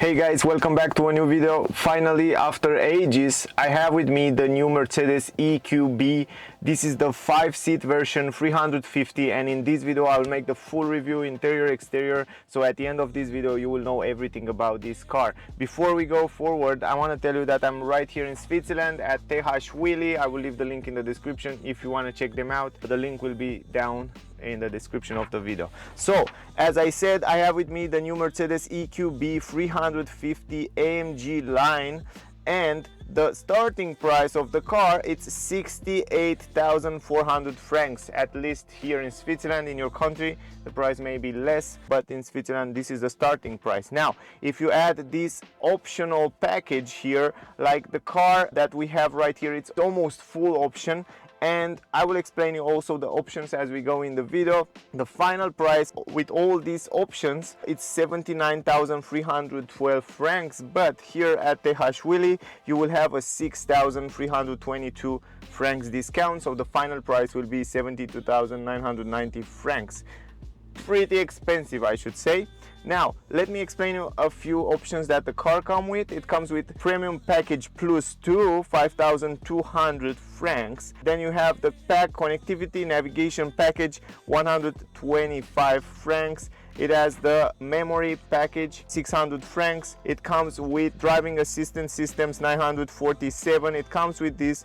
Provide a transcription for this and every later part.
Hey guys, welcome back to a new video. Finally, after ages, I have with me the new Mercedes EQB. This is the 5-seat version 350, and in this video I'll make the full review, interior, exterior. So at the end of this video you will know everything about this car. Before we go forward, I want to tell you that I'm right here in Switzerland at Wheelbase. I will leave the link in the description if you want to check them out. The link will be down in the description of the video. So as I said, I have with me the new Mercedes EQB 350 AMG line, and the starting price of the car, it's 68,400 francs, at least here in Switzerland. In your country the price may be less, but in Switzerland this is the starting price. Now if you add this optional package here, like the car that we have right here, it's almost full option, and I will explain you also the options as we go in the video. The final price with all these options, it's 79,312 francs, but here at Wheelbase you will have a 6,322 francs discount, so the final price will be 72,990 francs. Pretty expensive, I should say. Now let me explain you a few options that the car comes with. It comes with premium package plus 2, 5,200 francs. Then you have the pack connectivity navigation package, 125 francs. It has the memory package, 600 francs. It comes with driving assistance systems, 947. It comes with this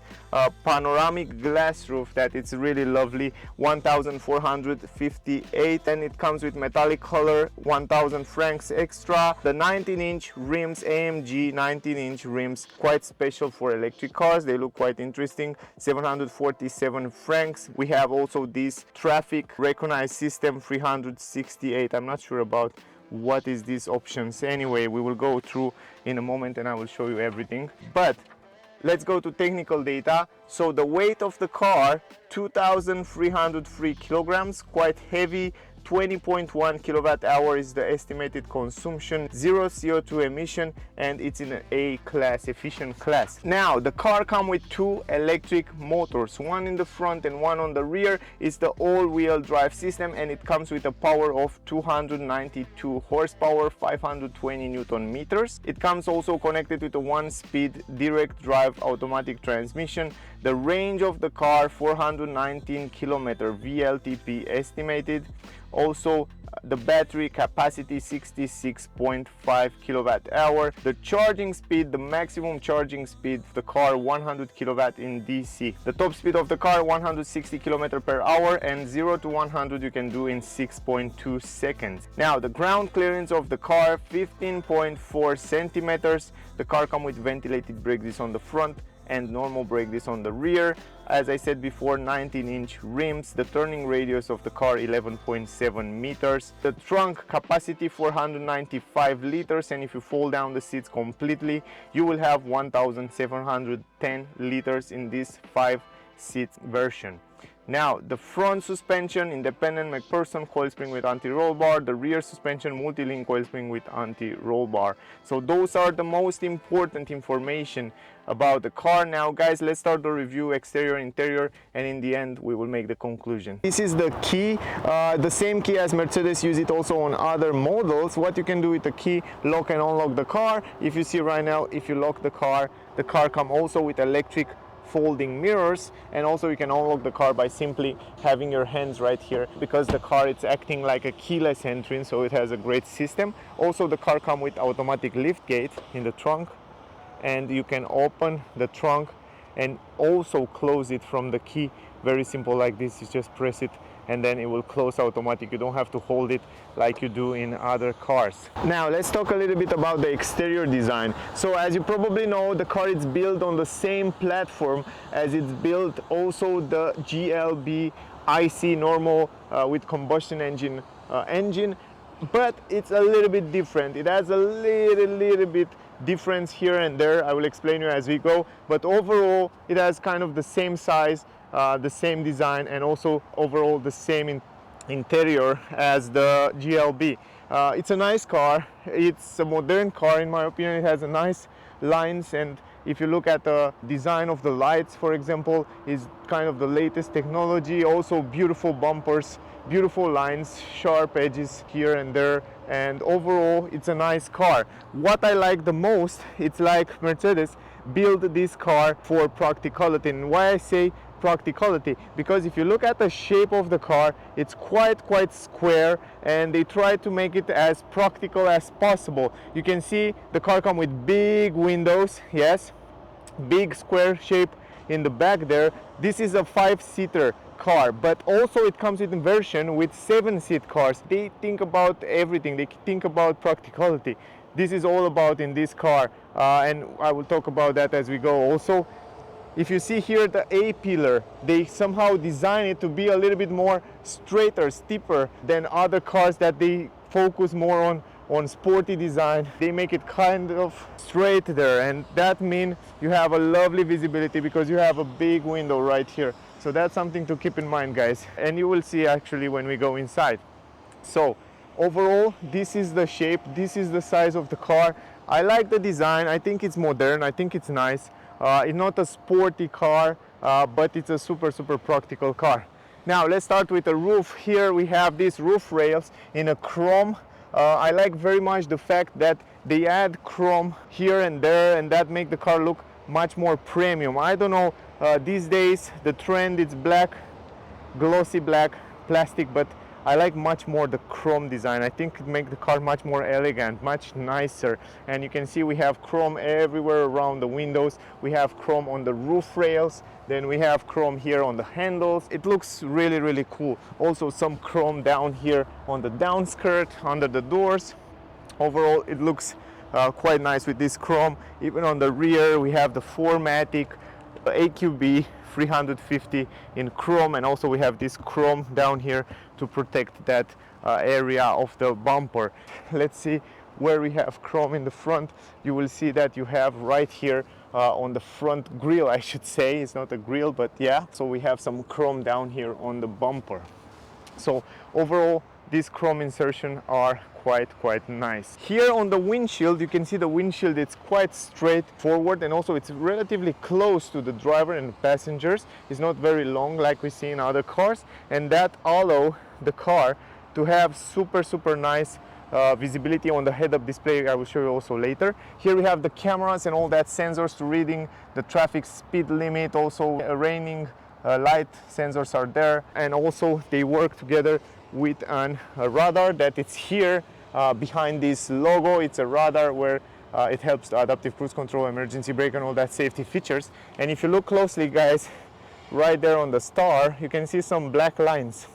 panoramic glass roof that it's really lovely, 1,458. And it comes with metallic color, 1,000 francs extra. The 19-inch rims, AMG 19-inch rims, quite special for electric cars. They look quite interesting, 747 francs. We have also this traffic recognize system, 368. I'm not sure about what is these options. Anyway, we will go through in a moment and I will show you everything. But let's go to technical data. So the weight of the car, 2,303 kilograms, quite heavy. 20.1 kilowatt hour is the estimated consumption, 0 CO2 emission, and it's in an A class, efficient class. Now the car comes with two electric motors, one in the front and one on the rear. It's the all-wheel drive system, and it comes with a power of 292 horsepower, 520 Newton meters. It comes also connected with a 1-speed direct drive automatic transmission. The range of the car, 419 kilometer VLTP estimated. Also the battery capacity, 66.5 kilowatt hour. The charging speed, the maximum charging speed of the car, 100 kilowatt in DC. The top speed of the car, 160 kilometer per hour, and 0 to 100 you can do in 6.2 seconds. Now the ground clearance of the car, 15.4 centimeters. The car comes with ventilated brake discs on the front and normal brake discs on the rear. As I said before, 19-inch rims. The turning radius of the car, 11.7 meters. The trunk capacity, 495 liters, and if you fold down the seats completely you will have 1,710 liters in this 5-seat version. Now the front suspension, independent McPherson coil spring with anti-roll bar. The rear suspension, Multilink coil spring with anti-roll bar. So those are the most important information about the car. Now guys, let's start the review, exterior, interior, and in the end we will make the conclusion. This is the key, the same key as Mercedes use it also on other models. What you can do with the key, lock and unlock the car. If you see right now, if you lock the car comes also with electric folding mirrors, and also you can unlock the car by simply having your hands right here, because the car it's acting like a keyless entry, so it has a great system. Also the car comes with automatic lift gate in the trunk, and you can open the trunk and also close it from the key. Very simple like this, you just press it and then it will close automatic. You don't have to hold it like you do in other cars. Now let's talk a little bit about the exterior design. So as you probably know, the car is built on the same platform as it's built also the GLB IC normal with combustion engine, but it's a little bit different. It has a little bit difference here and there. I will explain you as we go, but overall it has kind of the same size, the same design, and also overall the same interior as the GLB. It's a nice car. It's a modern car in my opinion. It has a nice lines and If you look at the design of the lights, for example, is kind of the latest technology. Also beautiful bumpers, beautiful lines, sharp edges here and there, and overall it's a nice car. What I like the most, it's like Mercedes built this car for practicality. And why I say practicality, because if you look at the shape of the car, it's quite square, and they try to make it as practical as possible. You can see the car comes with big windows, yes, big square shape in the back there. This is a 5-seater car, but also it comes with a version with 7-seat cars. They think about everything, they think about practicality. This is all about in this car, and I will talk about that as we go. Also, if you see here the A-pillar, they somehow design it to be a little bit more straighter, steeper than other cars that they focus more on sporty design. They make it kind of straight there, and that means you have a lovely visibility because you have a big window right here. So that's something to keep in mind, guys, and you will see actually when we go inside. So overall, this is the shape, this is the size of the car. I like the design. I think it's modern, I think it's nice. It's not a sporty car, but it's a super practical car. Now let's start with the roof. Here we have these roof rails in a chrome. I like very much the fact that they add chrome here and there, and that make the car look much more premium. I don't know, these days the trend is black, glossy black plastic, but I like much more the chrome design. I think it makes the car much more elegant, much nicer. And you can see we have chrome everywhere around the windows. We have chrome on the roof rails. Then we have chrome here on the handles. It looks really cool. Also some chrome down here on the downskirt, under the doors. Overall, it looks quite nice with this chrome. Even on the rear, we have the 4MATIC EQB 350 in chrome, and also we have this chrome down here to protect that area of the bumper. Let's see where we have chrome in the front. You will see that you have right here on the front grille, I should say. It's not a grille, but yeah. So we have some chrome down here on the bumper. So overall, these chrome insertions are quite nice. Here on the windshield, you can see the windshield, it's quite straightforward, and also it's relatively close to the driver and passengers. It's not very long like we see in other cars, and that allows the car to have super nice visibility on the head-up display. I will show you also later. Here we have the cameras and all that sensors to reading the traffic speed limit. Also raining light sensors are there, and also they work together with a radar that it's here behind this logo. It's a radar where it helps the adaptive cruise control, emergency brake, and all that safety features. And if you look closely, guys, right there on the star, you can see some black lines.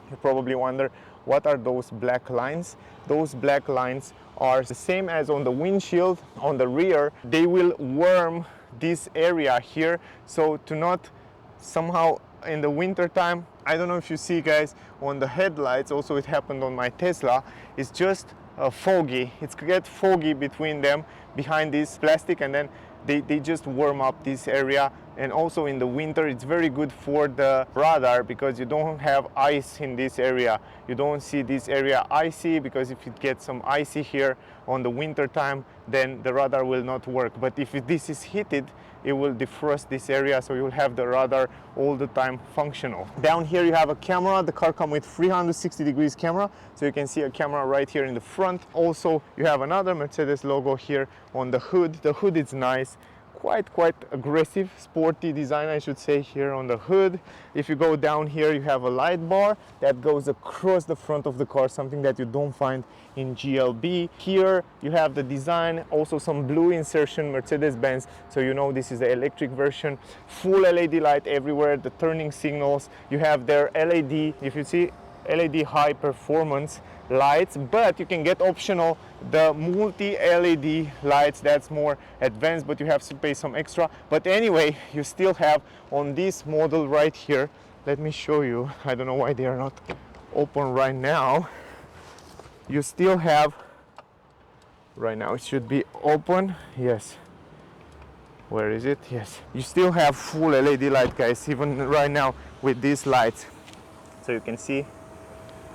You probably wonder, what are those black lines? Those black lines are the same as on the windshield on the rear. They will worm this area here, so to not somehow in the winter time, I don't know if you see, guys, on the headlights, also it happened on my Tesla, it's just foggy. It's get foggy between them, behind this plastic, and then they just warm up this area. And also in the winter, it's very good for the radar because you don't have ice in this area. You don't see this area icy, because if it gets some icy here on the winter time, then the radar will not work. But if this is heated, it will defrost this area, so you will have the radar all the time functional. Down here you have a camera. The car comes with 360 degrees camera, so you can see a camera right here in the front. Also you have another Mercedes logo here on the hood. The hood is nice, quite aggressive, sporty design, I should say, here on the hood. If you go down here, you have a light bar that goes across the front of the car, something that you don't find in GLB. Here you have the design, also some blue insertion, Mercedes-Benz, so you know this is the electric version. Full LED light everywhere, the turning signals. You have their LED, if you see, LED high performance lights, but you can get optional the multi-LED lights. That's more advanced, but you have to pay some extra. But anyway, you still have on this model right here, let me show you, I don't know why they are not open right now. You still have, right now it should be open, yes. Where is it? Yes, you still have full LED light, guys, even right now with these lights. So you can see,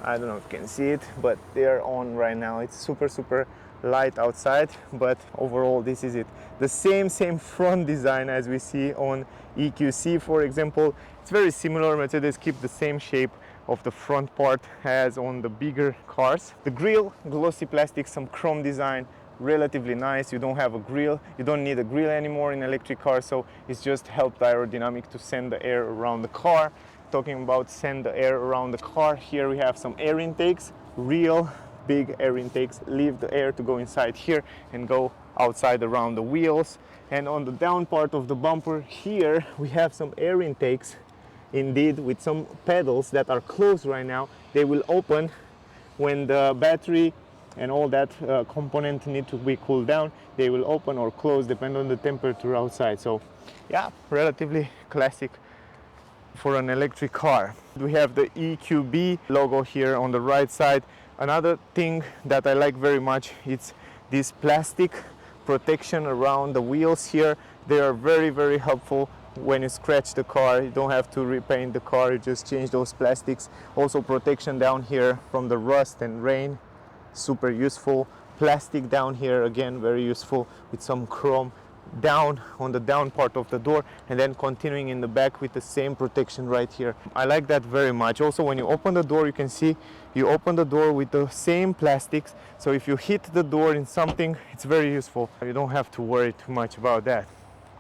I don't know if you can see it, but they're on right now. It's super light outside, but overall this is it. The same front design as we see on EQC, for example. It's very similar. Mercedes keep the same shape of the front part as on the bigger cars. The grille, glossy plastic, some chrome design, relatively nice. You don't have a grille, you don't need a grille anymore in electric cars, so it's just helped aerodynamic to send the air around the car. Talking about send the air around the car, here we have some air intakes, real big air intakes, leave the air to go inside here and go outside around the wheels. And on the down part of the bumper here we have some air intakes, indeed, with some pedals that are closed right now. They will open when the battery and all that component need to be cooled down. They will open or close depending on the temperature outside. So yeah, relatively classic for an electric car. We have the EQB logo here on the right side. Another thing that I like very much is this plastic protection around the wheels here. They are very helpful. When you scratch the car, you don't have to repaint the car, you just change those plastics. Also protection down here from the rust and rain, super useful. Plastic down here, again very useful, with some chrome down on the down part of the door, and then continuing in the back with the same protection right here. I like that very much. Also, when you open the door, you can see you open the door with the same plastics, so if you hit the door in something, it's very useful. You don't have to worry too much about that.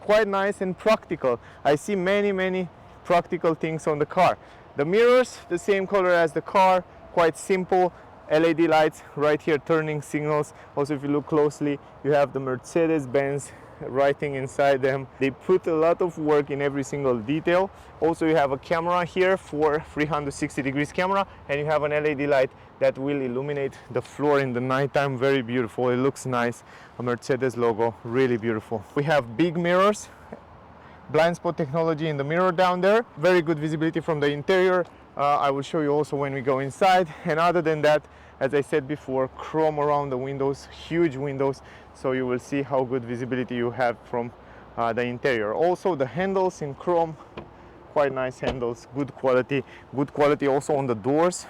Quite nice and practical. I see many practical things on the car. The mirrors, the same color as the car, quite simple. LED lights right here, turning signals. Also, if you look closely, you have the Mercedes-Benz writing inside them. They put a lot of work in every single detail. Also, you have a camera here for 360 degrees camera, and you have an LED light that will illuminate the floor in the nighttime. Very beautiful. It looks nice. A Mercedes logo, really beautiful. We have big mirrors, blind spot technology in the mirror down there. Very good visibility from the interior. I will show you also when we go inside. And other than that, as I said before, chrome around the windows, huge windows, so you will see how good visibility you have from the interior. Also the handles in chrome, quite nice handles, good quality also on the doors.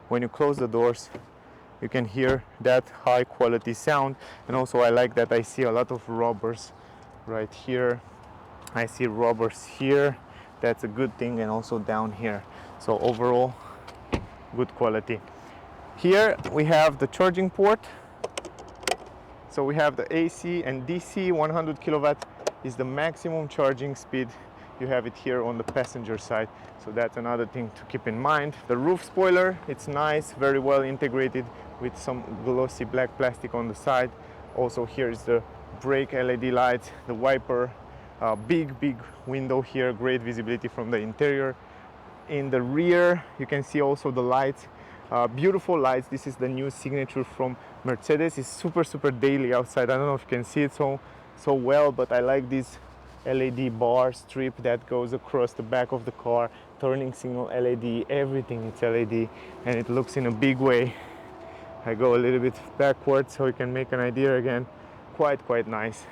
When you close the doors, you can hear that high quality sound. And also I like that I see a lot of rubbers right here. I see rubbers here, that's a good thing, and also down here. So overall, good quality. Here we have the charging port. So we have the AC and DC. 100 kilowatt is the maximum charging speed. You have it here on the passenger side, so that's another thing to keep in mind. The roof spoiler, it's nice, very well integrated with some glossy black plastic on the side. Also here is the brake LED lights, the wiper, big window here, great visibility from the interior. In the rear you can see also the lights, beautiful lights. This is the new signature from Mercedes. It's super daily outside. I don't know if you can see it so well, but I like this LED bar strip that goes across the back of the car, turning signal LED, everything it's LED, and it looks in a big way. I go a little bit backwards so you can make an idea again. Quite nice.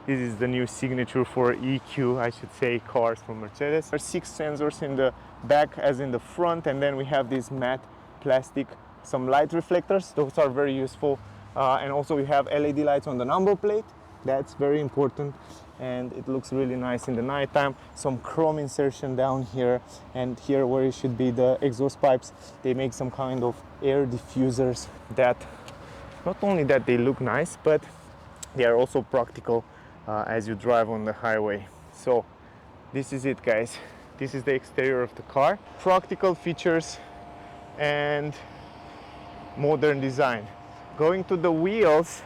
This is the new signature for EQ, I should say, cars from Mercedes. There are 6 sensors in the back as in the front, and then we have this matte plastic, some light reflectors. Those are very useful. And also we have LED lights on the number plate. That's very important, and it looks really nice in the nighttime. Some chrome insertion down here, and here where it should be the exhaust pipes, they make some kind of air diffusers that not only that they look nice, but they are also practical as you drive on the highway. So this is it, guys. This is the exterior of the car. Practical features and modern design. Going to the wheels,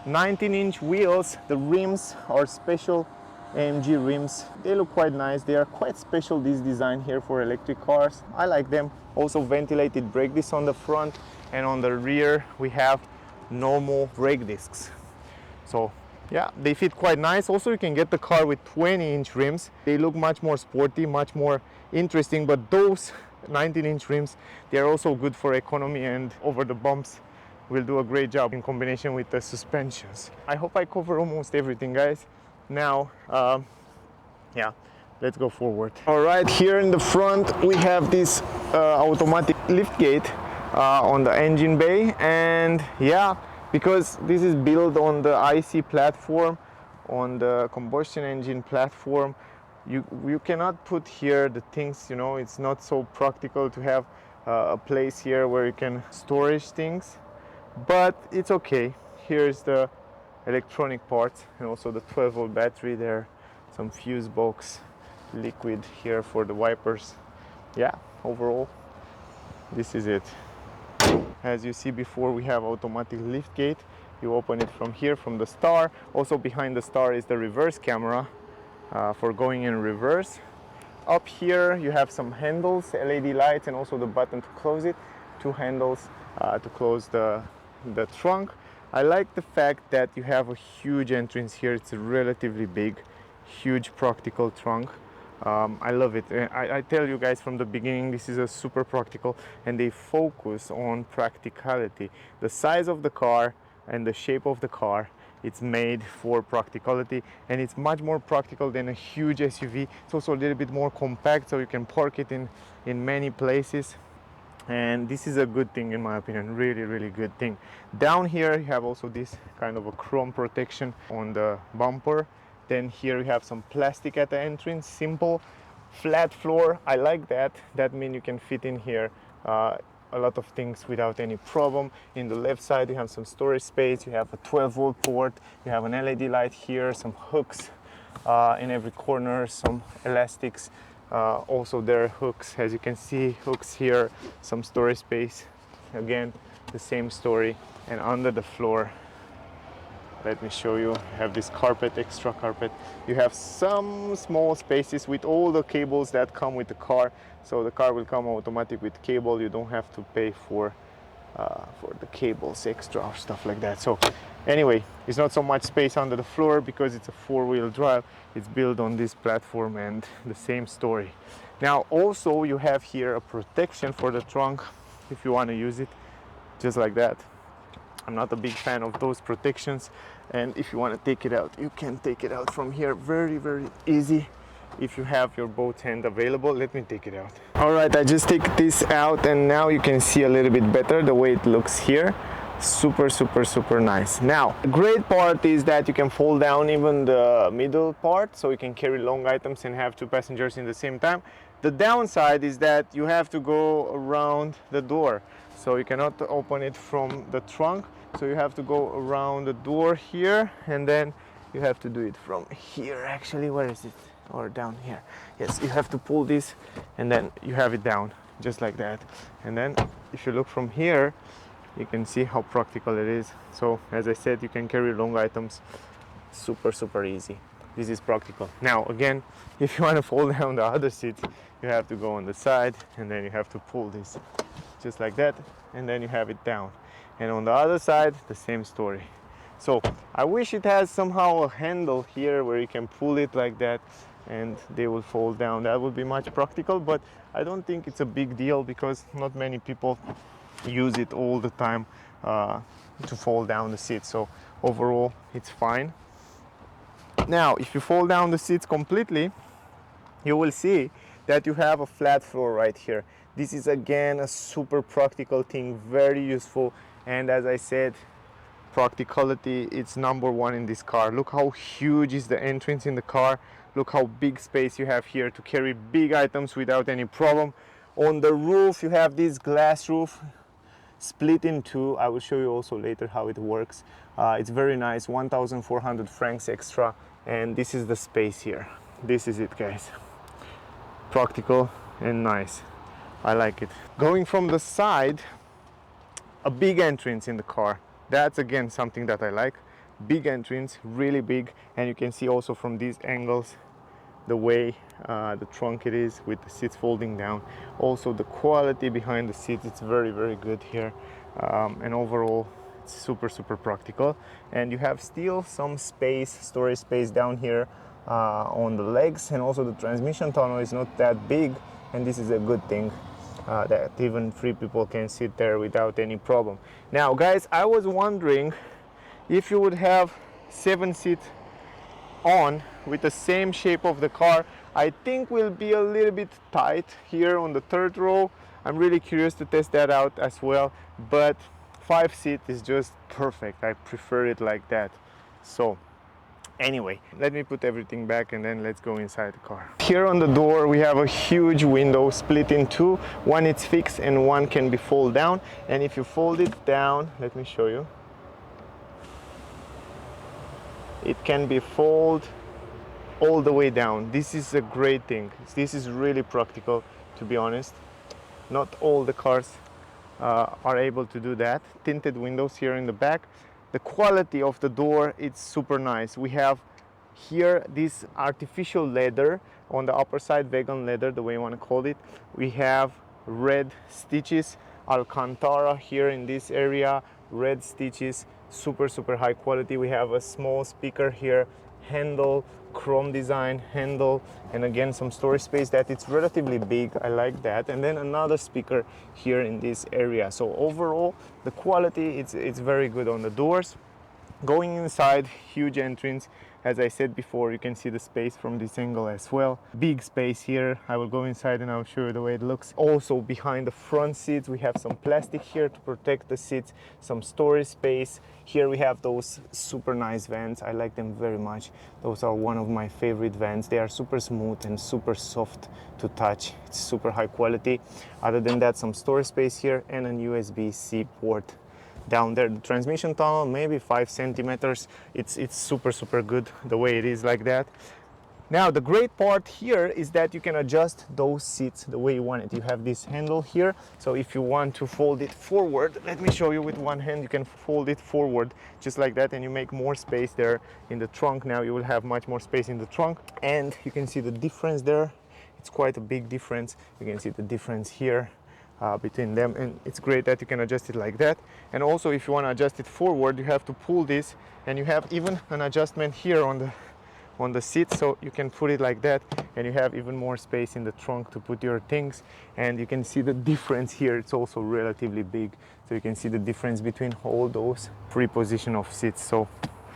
19-inch wheels. The rims are special AMG rims. They look quite nice. They are quite special, this design here for electric cars. I like them. Also ventilated brake discs on the front, and on the rear we have normal brake discs. So yeah, they fit quite nice. Also you can get the car with 20-inch rims. They look much more sporty, much more interesting, but those 19-inch rims, they are also good for economy, and over the bumps will do a great job in combination with the suspensions. I hope I cover almost everything, guys. Now yeah, let's go forward. All right, here in the front we have this automatic lift gate on the engine bay, and yeah, because this is built on the IC platform, on the combustion engine platform. You cannot put here the things, you know, it's not so practical to have a place here where you can storage things, but it's okay. Here's the electronic parts and also the 12-volt battery there, some fuse box, liquid here for the wipers. Yeah, overall this is it. As you see before, we have automatic lift gate. You open it from here, from the star. Also behind the star is the reverse camera for going in reverse. Up here you have some handles, LED lights, and also the button to close it. Two handles to close the trunk. I like the fact that you have a huge entrance here. It's a relatively big, huge practical trunk. I love it. I tell you guys from the beginning, this is a super practical, and they focus on practicality. The size of the car and the shape of the car, it's made for practicality, and it's much more practical than a huge SUV. It's also a little bit more compact, so you can park it in many places. And this is a good thing in my opinion, really good thing. Down here you have also this kind of a chrome protection on the bumper. Then here you have some plastic at the entrance, simple, flat floor. I like that. That means you can fit in here a lot of things without any problem. In the left side you have some storage space, you have a 12-volt port, you have an LED light here, some hooks in every corner, some elastics. Also there are hooks, as you can see, hooks here, some storage space. Again, the same story. And under the floor, let me show you, you have this carpet, extra carpet. You have some small spaces with all the cables that come with the car. So the car will come automatic with cable. You don't have to pay for the cables extra or stuff like that. So anyway, it's not so much space under the floor because it's a four-wheel drive. It's built on this platform, and the same story. Now also you have here a protection for the trunk if you want to use it, just like that. I'm not a big fan of those protections, and if you want to take it out, you can take it out from here very easy if you have your both hand available. Let me take it out. All right, I just take this out, and now you can see a little bit better the way it looks here. Super nice. Now, the great part is that you can fold down even the middle part, so you can carry long items and have two passengers in the same time. The downside is that you have to go around the door, so you cannot open it from the trunk. So you have to go around the door here, and then you have to do it from here. Actually, where is it? Or down here. Yes, you have to pull this, and then you have it down just like that. And then if you look from here, you can see how practical it is. So as I said, you can carry long items super easy. This is practical. Now again, if you want to fold down the other seats, you have to go on the side, and then you have to pull this just like that, and then you have it down. And on the other side, the same story. So I wish it has somehow a handle here where you can pull it like that and they will fold down. That would be much practical, but I don't think it's a big deal because not many people use it all the time to fold down the seat. So overall, it's fine. Now, if you fold down the seats completely, you will see that you have a flat floor right here. This is again a super practical thing, very useful. And as I said, practicality, it's number one in this car. Look how huge is the entrance in the car. Look how big space you have here to carry big items without any problem. On the roof, you have this glass roof split in two. I will show you also later how it works. It's very nice, 1,400 francs extra. And this is the space here. This is it, guys. Practical and nice. I like it. Going from the side, a big entrance in the car. That's again something that I like. Big entrance, really big, and you can see also from these angles the way the trunk it is with the seats folding down. Also the quality behind the seats, it's very good here, and overall it's super practical. And you have still some space, storage space down here on the legs, and also the transmission tunnel is not that big, and this is a good thing. That even three people can sit there without any problem. Now guys, I was wondering if you would have 7 seats on with the same shape of the car. I think will be a little bit tight here on the third row. I'm really curious to test that out as well, but 5 seat is just perfect. I prefer it like that. So anyway, let me put everything back and then let's go inside the car. Here on the door we have a huge window split in two. One is fixed and one can be folded down. And if you fold it down, let me show you. It can be folded all the way down. This is a great thing. This is really practical, to be honest. Not all the cars are able to do that. Tinted windows here in the back. The quality of the door, it's super nice. We have here this artificial leather on the upper side, vegan leather, the way you want to call it. We have red stitches, Alcantara here in this area, red stitches, super high quality. We have a small speaker here, handle, chrome design handle, and again some storage space that it's relatively big. I like that. And then another speaker here in this area. So overall the quality, it's very good on the doors. Going inside, huge entrance. As I said before, you can see the space from this angle as well. Big space here. I will go inside and I'll show you the way it looks. Also behind the front seats we have some plastic here to protect the seats, some storage space. Here we have those super nice vents. I like them very much. Those are one of my favorite vents. They are super smooth and super soft to touch. It's super high quality. Other than that, some storage space here and a USB-C port down there. The transmission tunnel maybe 5 centimeters. It's super good the way it is like that. Now the great part here is that you can adjust those seats the way you want it. You have this handle here, so if you want to fold it forward, let me show you with one hand. You can fold it forward just like that and you make more space there in the trunk. Now you will have much more space in the trunk, and you can see the difference there. It's quite a big difference. You can see the difference here between them, and it's great that you can adjust it like that. And also if you want to adjust it forward, you have to pull this, and you have even an adjustment here on the seat, so you can put it like that and you have even more space in the trunk to put your things. And you can see the difference here. It's also relatively big, so you can see the difference between all those three position of seats. So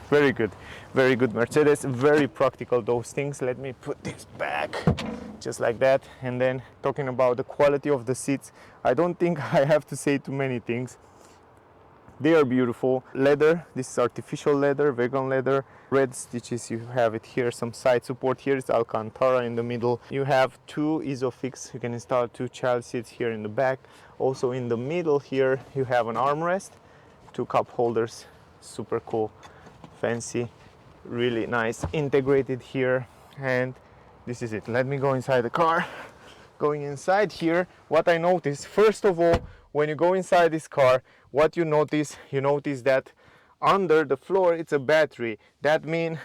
very good Mercedes, very practical, those things. Let me put this back just like that. And then talking about the quality of the seats, I don't think I have to say too many things. They are beautiful. Leather, this is artificial leather, vegan leather, red stitches, you have it here, some side support here, it's Alcantara in the middle. You have two Isofix, you can install two child seats here in the back. Also in the middle here you have an armrest, two cup holders, super cool, fancy, really nice, integrated here. And this is it. Let me go inside the car. Going inside here, what I noticed, first of all, when you go inside this car, what you notice that under the floor it's a battery. That means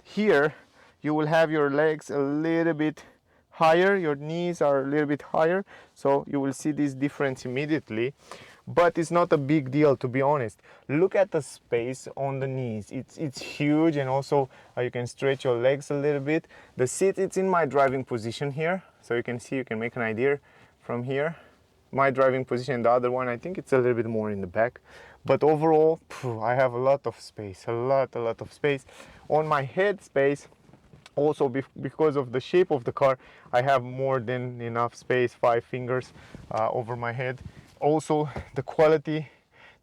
here you will have your legs a little bit higher, your knees are a little bit higher, so you will see this difference immediately. But it's not a big deal, to be honest. Look at the space on the knees. It's huge, and also you can stretch your legs a little bit. The seat, it's in my driving position here, so you can see, you can make an idea from here. My driving position, the other one, I think it's a little bit more in the back. But overall, I have a lot of space, a lot of space. On my head space, also because of the shape of the car, I have more than enough space, 5 fingers over my head. Also the quality,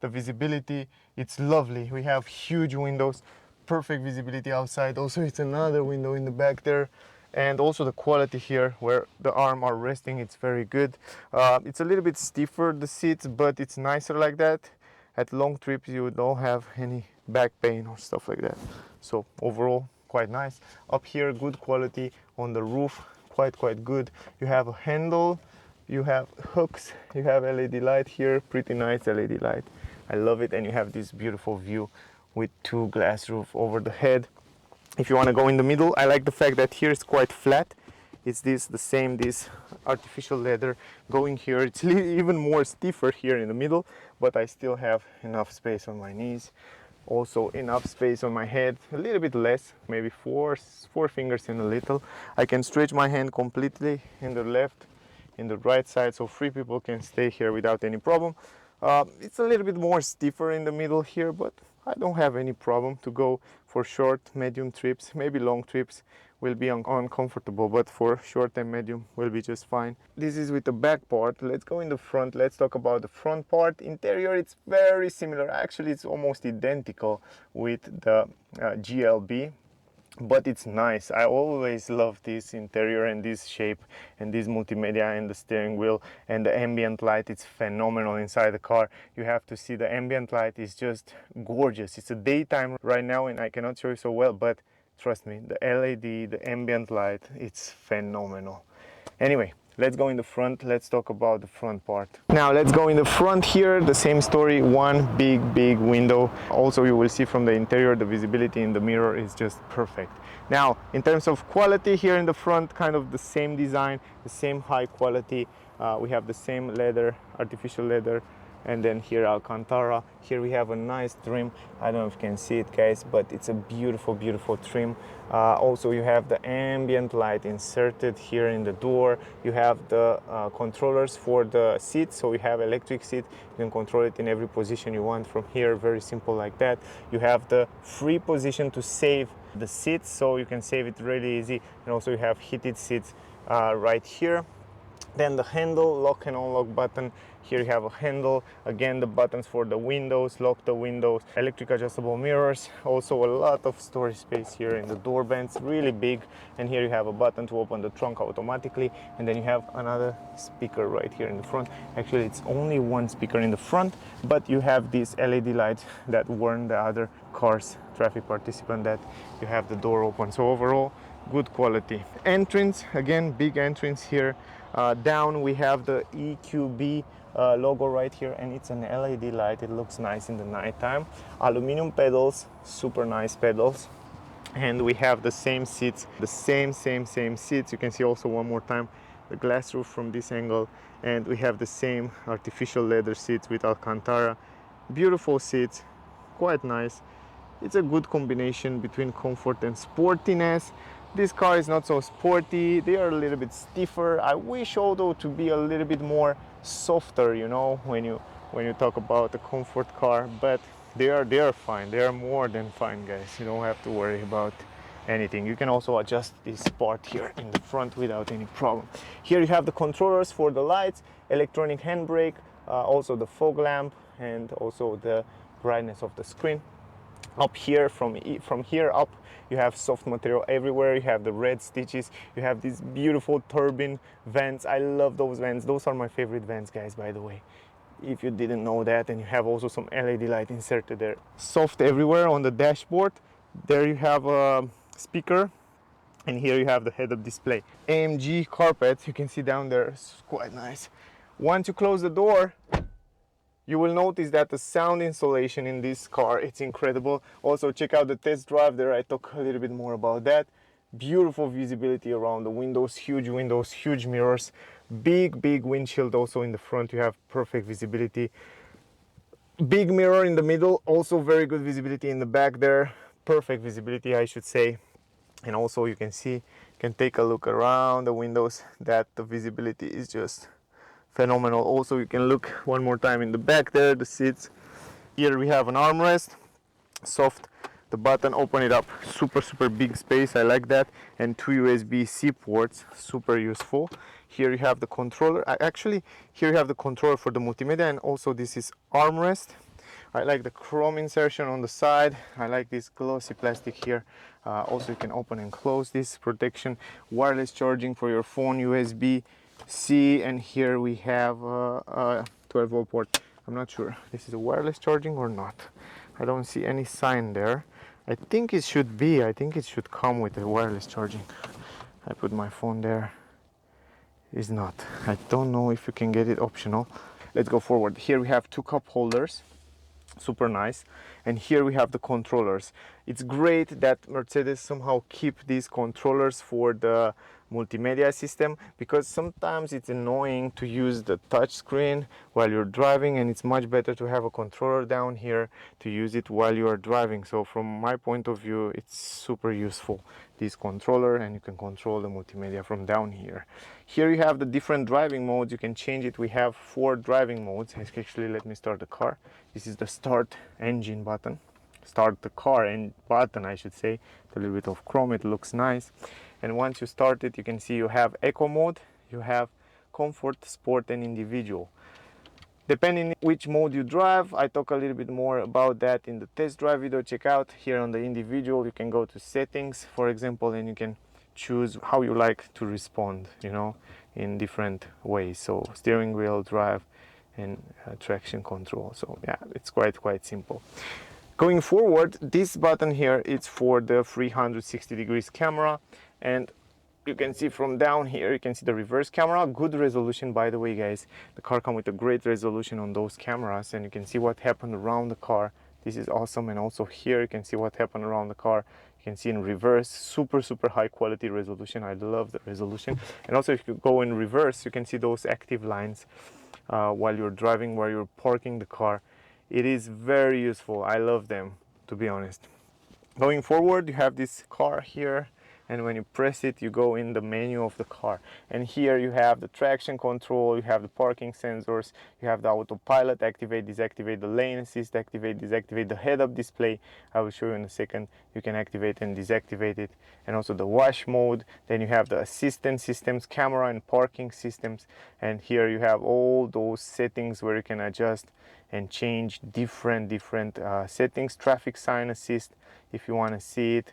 the visibility, it's lovely. We have huge windows, perfect visibility outside. Also it's another window in the back there. And also the quality here where the arm are resting, it's very good. It's a little bit stiffer, the seats, but it's nicer like that. At long trips you don't have any back pain or stuff like that. So overall quite nice. Up here, good quality on the roof, quite good. You have a handle, you have hooks, you have LED light here, pretty nice LED light. I love it. And you have this beautiful view with 2 glass roof over the head. If you want to go in the middle, I like the fact that here it's quite flat. It's this artificial leather going here. It's even more stiffer here in the middle, but I still have enough space on my knees. Also enough space on my head, a little bit less, maybe four fingers and a little. I can stretch my hand completely in the left, in the right side, so 3 people can stay here without any problem. It's a little bit more stiffer in the middle here, but I don't have any problem to go for short, medium trips, maybe long trips will be uncomfortable, but for short and medium will be just fine. This is with the back part. Let's go in the front. Let's talk about the front part. Interior, it's very similar. Actually, it's almost identical with the GLB, but it's nice. I always love this interior and this shape and this multimedia and the steering wheel and the ambient light. It's phenomenal inside the car. You have to see the ambient light is just gorgeous. It's a daytime right now and I cannot show you so well, but trust me, the LED, the ambient light, it's phenomenal. Anyway, let's go in the front. Let's talk about the front part. Now let's go in the front here. The same story, one big window. Also, you will see from the interior, the visibility in the mirror is just perfect. Now, in terms of quality here in the front, kind of the same design, the same high quality. We have the same leather, artificial leather, and then here Alcantara. Here we have a nice trim. I don't know if you can see it, guys, but it's a beautiful trim. Also, you have the ambient light inserted here in the door. You have the controllers for the seats, so you have electric seat. You can control it in every position you want from here, very simple like that. You have the free position to save the seats, so you can save it really easy. And also you have heated seats right here. Then the handle, lock and unlock button. Here you have a handle, again the buttons for the windows, lock the windows, electric adjustable mirrors, also a lot of storage space here in the door bands, really big. And here you have a button to open the trunk automatically, and then you have another speaker right here in the front. Actually, it's only one speaker in the front, but you have these LED lights that warn the other cars, traffic participant, that you have the door open. So overall, good quality. Entrance, again, big entrance here. Down we have the EQB logo right here, and it's an LED light. It looks nice in the nighttime. Aluminum pedals, super nice pedals. And we have the same seats, the same seats. You can see also one more time the glass roof from this angle, and we have the same artificial leather seats with Alcantara. Beautiful seats, quite nice. It's a good combination between comfort and sportiness. This car is not so sporty. They are a little bit stiffer. I wish although to be a little bit more softer, you know, when you talk about a comfort car, but they are fine. They are more than fine, guys. You don't have to worry about anything. You can also adjust this part here in the front without any problem. Here you have the controllers for the lights, electronic handbrake, also the fog lamp, and also the brightness of the screen. Up here, from here up, you have soft material everywhere. You have the red stitches. You have these beautiful turbine vents. I love those vents. Those are my favorite vents, guys, by the way, if you didn't know that. And you have also some LED light inserted there. Soft everywhere on the dashboard. There you have a speaker, and here you have the head-up display. AMG carpet, you can see down there, it's quite nice. Once you close the door, you will notice that the sound insulation in this car, it's incredible. Also, check out the test drive there. I talk a little bit more about that. Beautiful visibility around the windows, huge mirrors, big windshield also in the front. You have perfect visibility. Big mirror in the middle, also very good visibility in the back there. Perfect visibility, I should say. And also you can see, you can take a look around the windows, that the visibility is just phenomenal. Also, you can look one more time in the back there, the seats. Here we have an armrest, soft, the button, open it up, super big space, I like that. And two USB-C ports, super useful. Here you have the controller. Actually, here you have the controller for the multimedia, and also this is armrest. I like the chrome insertion on the side. I like this glossy plastic here. Also, you can open and close this protection. Wireless charging for your phone, USB-C, and here we have a 12-volt port. I'm not sure this is a wireless charging or not. I don't see any sign there. I think it should be. I think it should come with a wireless charging. I put my phone there. It's not. I don't know if you can get it optional. Let's go forward. Here we have two cup holders. Super nice. And here we have the controllers. It's great that Mercedes somehow keep these controllers for the multimedia system, because sometimes it's annoying to use the touch screen while you're driving, and it's much better to have a controller down here to use it while you are driving. So from my point of view, it's super useful, this controller, and you can control the multimedia from down here. Here you have the different driving modes. You can change it. We have 4 driving modes. Actually, let me start the car. This is the start engine button. Start the car and button, I should say. It's a little bit of chrome, it looks nice. And once you start it, you can see you have eco mode, you have comfort, sport, and individual. Depending which mode you drive, I talk a little bit more about that in the test drive video. Check out here on the individual, you can go to settings, for example, and you can choose how you like to respond, you know, in different ways. So steering wheel, drive, and traction control. So yeah, it's quite simple. Going forward, this button here is for the 360 degrees camera, and you can see from down here, you can see the reverse camera. Good resolution, by the way, guys. The car comes with a great resolution on those cameras, and you can see what happened around the car. This is awesome. And also here you can see what happened around the car. You can see in reverse, super high quality resolution. I love the resolution. And also if you go in reverse, you can see those active lines while you're driving, while you're parking the car. It is very useful. I love them, to be honest. Going forward, you have this car here, and when you press it, you go in the menu of the car, and here you have the traction control, you have the parking sensors, you have the autopilot, activate, deactivate, the lane assist, activate, deactivate, the head-up display. I will show you in a second. You can activate and deactivate it, and also the wash mode. Then you have the assistant systems, camera and parking systems, and here you have all those settings where you can adjust and change different settings. Traffic sign assist, if you want to see it,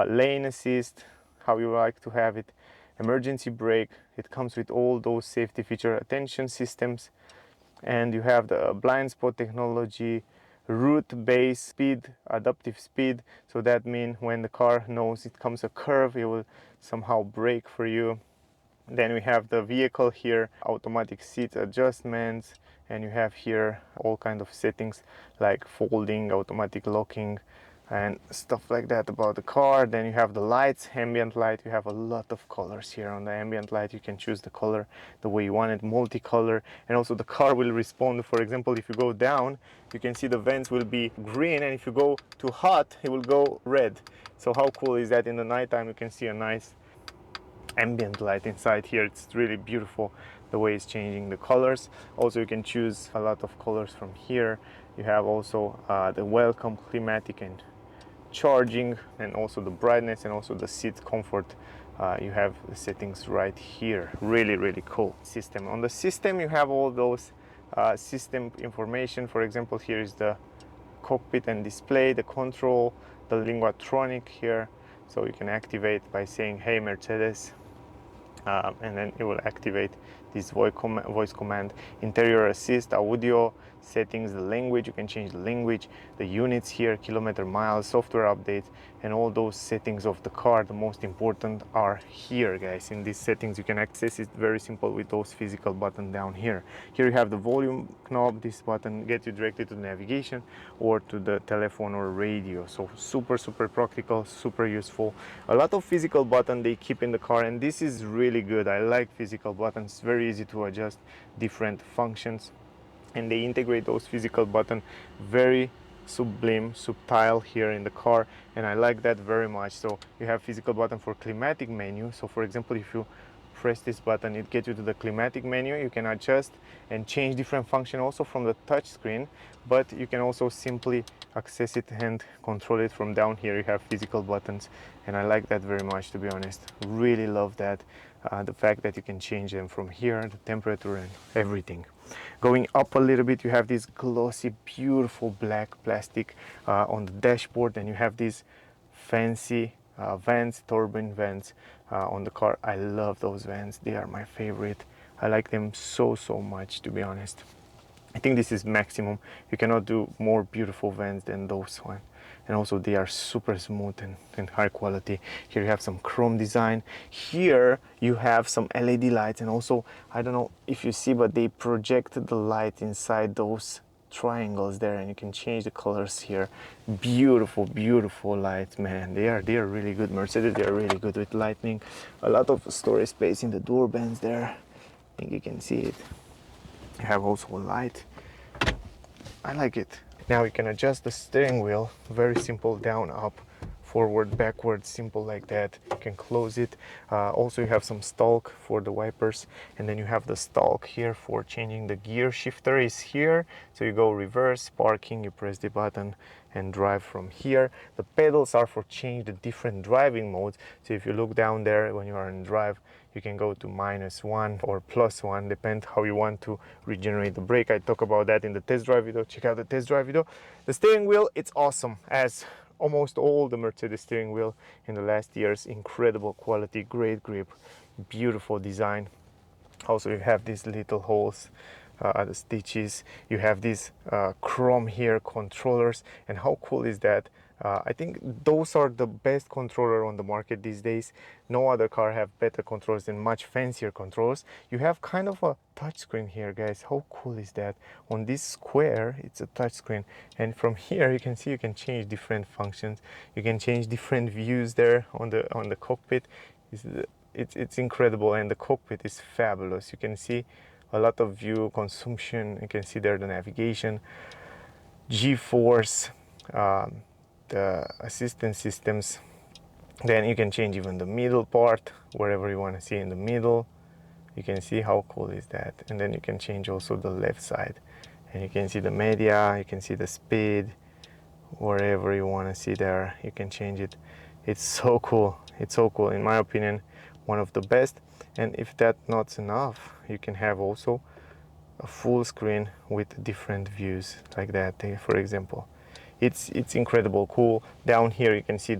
lane assist, how you like to have it, emergency brake. It comes with all those safety feature, attention systems, and you have the blind spot technology, route based speed, adaptive speed. So that means when the car knows it comes a curve, it will somehow brake for you. Then we have the vehicle here, automatic seat adjustments, and you have here all kind of settings like folding, automatic locking, and stuff like that about the car. Then you have the lights, ambient light. You have a lot of colors here on the ambient light. You can choose the color the way you want it, multicolor, and also the car will respond. For example, if you go down, you can see the vents will be green, and if you go to hot, it will go red. So how cool is that? In the nighttime, you can see a nice ambient light inside here. It's really beautiful the way it's changing the colors. Also, you can choose a lot of colors from here. You have also the welcome, climatic, and charging, and also the brightness, and also the seat comfort. You have the settings right here. Really cool system. On the system, you have all those system information. For example, here is the cockpit and display, the control, the linguatronic here. So you can activate by saying, "Hey Mercedes," and then it will activate this voice command. Interior assist, audio settings, the language, you can change the language, the units here, kilometer, miles, software updates, and all those settings of the car. The most important are here, guys. In these settings you can access it very simple with those physical buttons down here. Here you have the volume knob. This button gets you directly to the navigation or to the telephone or radio. So super practical, super useful. A lot of physical buttons they keep in the car, and this is really good. I like physical buttons. It's very easy to adjust different functions, and they integrate those physical buttons very subtle here in the car, and I like that very much. So you have physical button for climatic menu. So for example, if you press this button, it gets you to the climatic menu. You can adjust and change different function also from the touch screen, but you can also simply access it and control it from down here. You have physical buttons, and I like that very much, to be honest. Really love that, the fact that you can change them from here, the temperature and everything. Going up a little bit, you have this glossy, beautiful black plastic on the dashboard, and you have these fancy vents, turbine vents on the car. I love those vents. They are my favorite. I like them so much, to be honest. I think this is maximum. You cannot do more beautiful vents than those ones. And also they are super smooth and high quality. Here you have some chrome design. Here you have some LED lights, and also, I don't know if you see, but they project the light inside those triangles there, and you can change the colors here. Beautiful lights, man. They are really good. Mercedes, they are really good with lighting. A lot of storage space in the door bands there. I think you can see it. You have also a light. I like it. Now you can adjust the steering wheel, very simple, down, up, forward, backward, simple like that. You can close it. Also you have some stalk for the wipers, and then you have the stalk here for changing the gear. Shifter is here, so you go reverse, parking, you press the button and drive from here. The pedals are for change the different driving modes. So if you look down there when you are in drive, you can go to -1 or +1, depend how you want to regenerate the brake. I talk about that in the test drive video. Check out the test drive video. The steering wheel, it's awesome, as almost all the Mercedes steering wheel in the last years. Incredible quality, great grip, beautiful design. Also you have these little holes, the stitches. You have these chrome here controllers, and how cool is that? I think those are the best controller on the market these days. No other car have better controllers and much fancier controllers. You have kind of a touchscreen here, guys. How cool is that? On this square, it's a touchscreen, and from here you can see you can change different functions. You can change different views there on the cockpit. It's incredible, and the cockpit is fabulous. You can see a lot of view consumption. You can see there the navigation, G-force, the assistance systems. Then you can change even the middle part, wherever you want to see in the middle. You can see how cool is that. And then you can change also the left side, and you can see the media, you can see the speed, wherever you want to see there, you can change it. It's so cool. It's so cool. In my opinion, one of the best. And if that's not enough, you can have also a full screen with different views like that. For example, it's incredible cool. Down here you can see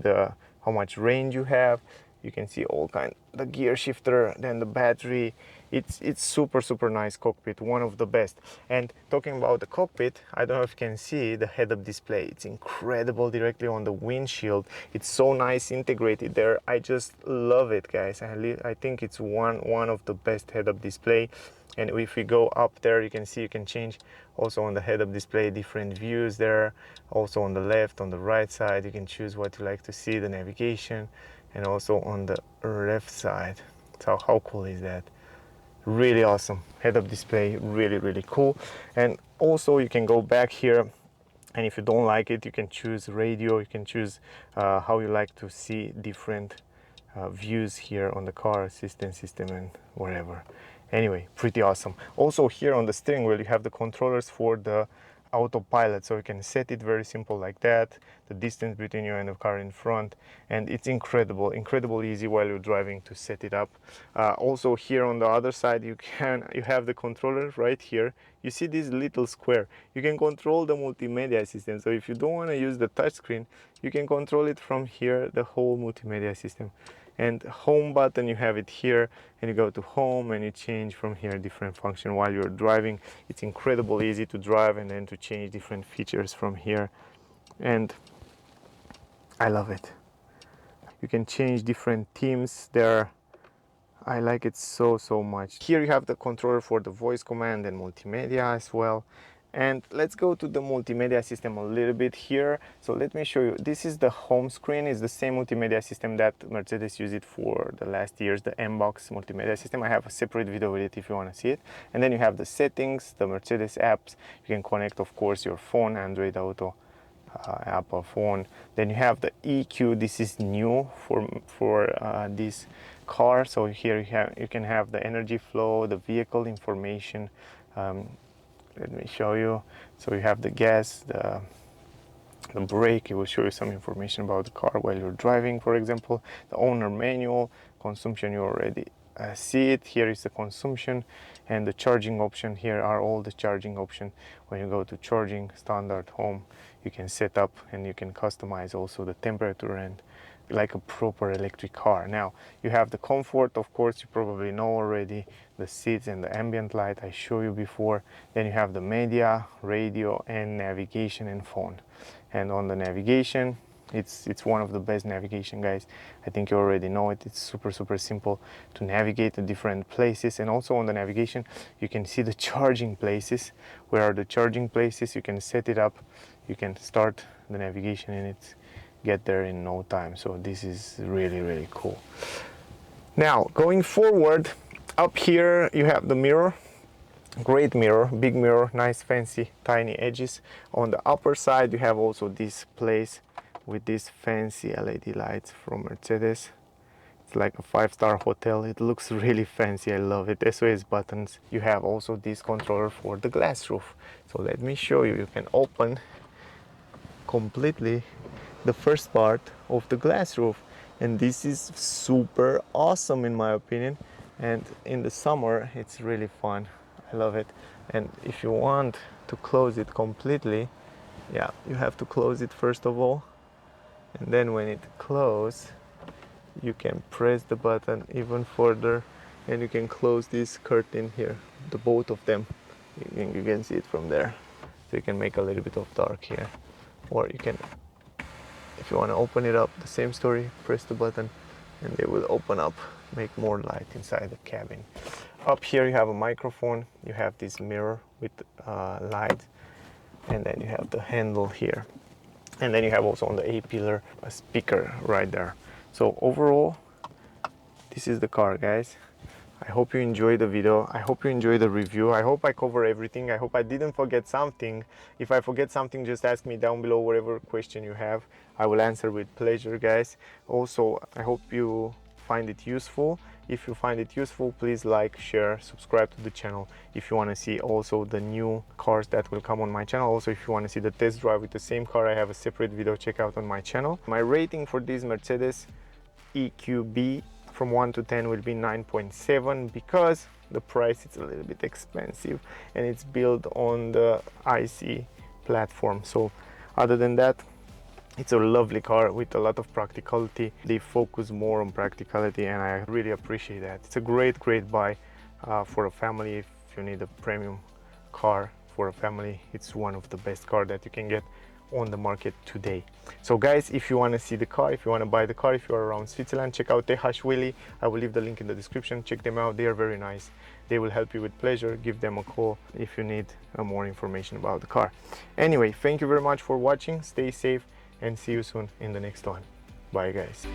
how much range you have. You can see all kind, the gear shifter, then the battery. It's super nice cockpit, one of the best. And talking about the cockpit, I don't know if you can see the head-up display. It's incredible, directly on the windshield. It's so nice integrated there. I just love it, guys. I think it's one of the best head-up display. And if we go up there, you can see you can change also on the head-up display different views there. Also on the left, on the right side, you can choose what you like to see, the navigation, and also on the left side. So how cool is that? Really awesome head-up display, really cool. And also you can go back here, and if you don't like it, you can choose radio. You can choose how you like to see different views here on the car, assistance system, and wherever. Anyway, pretty awesome. Also here on the steering wheel you have the controllers for the autopilot, so you can set it very simple like that, the distance between you and the car in front, and it's incredible easy while you're driving to set it up. Also here on the other side you have the controller right here. You see this little square, you can control the multimedia system. So if you don't want to use the touchscreen, you can control it from here, the whole multimedia system. And home button, you have it here, and you go to home and you change from here different function while you're driving. It's incredibly easy to drive and then to change different features from here, and I love it. You can change different themes there. I like it so much. Here you have the controller for the voice command and multimedia as well. And let's go to the multimedia system a little bit here. So let me show you. This is the home screen. It's the same multimedia system that Mercedes used it for the last years, the M-Box multimedia system. I have a separate video with it if you want to see it. And then you have the settings, the Mercedes apps. You can connect, of course, your phone, Android Auto, Apple phone. Then you have the EQ. This is new for this car. So here you can have the energy flow, the vehicle information. Let me show you. So you have the gas, the brake. It will show you some information about the car while you're driving, for example. The owner manual, consumption, you already see it. Here is the consumption, and the charging option. Here are all the charging options. When you go to charging, standard, home, you can set up and you can customize also the temperature, and like a proper electric car. Now you have the comfort, of course, you probably know already, the seats and the ambient light I showed you before. Then you have the media, radio, and navigation and phone. And on the navigation, it's one of the best navigation, guys. I think you already know it. It's super simple to navigate to different places. And also on the navigation you can see the charging places. Where are the charging places? You can set it up, you can start the navigation, and it's get there in no time. So this is really cool. Now going forward, up here you have the mirror. Great mirror, big mirror, nice fancy tiny edges. On the upper side you have also this place with these fancy LED lights from Mercedes. It's like a 5-star hotel. It looks really fancy. I love it. SOS buttons. You have also this controller for the glass roof. So let me show you. You can open completely the first part of the glass roof, and this is super awesome in my opinion. And in the summer it's really fun. I love it. And if you want to close it completely, yeah, you have to close it first of all, and then when it closes, you can press the button even further and you can close this curtain here, the both of them. You can see it from there. So you can make a little bit of dark here, or you can, if you want to open it up, the same story, press the button and they will open up, make more light inside the cabin. Up here you have a microphone, you have this mirror with light, and then you have the handle here, and then you have also on the A-pillar a speaker right there. So overall, this is the car, guys. I hope you enjoyed the video. I hope you enjoyed the review. I hope I cover everything. I hope I didn't forget something. If I forget something, just ask me down below whatever question you have. I will answer with pleasure, guys. Also, I hope you find it useful. If you find it useful, please like, share, subscribe to the channel. If you want to see also the new cars that will come on my channel. Also, if you want to see the test drive with the same car, I have a separate video, check out on my channel. My rating for this Mercedes EQB from 1 to 10 will be 9.7 because the price is a little bit expensive and it's built on the IC platform. So other than that, it's a lovely car with a lot of practicality. They focus more on practicality and I really appreciate that. It's a great buy for a family. If you need a premium car for a family, it's one of the best cars that you can get on the market today. So guys, if you want to see the car, if you want to buy the car, if you're around Switzerland, check out Wheelie. I will leave the link in the description. Check them out, they are very nice. They will help you with pleasure. Give them a call if you need more information about the car. Anyway, thank you very much for watching. Stay safe and see you soon in the next one. Bye guys.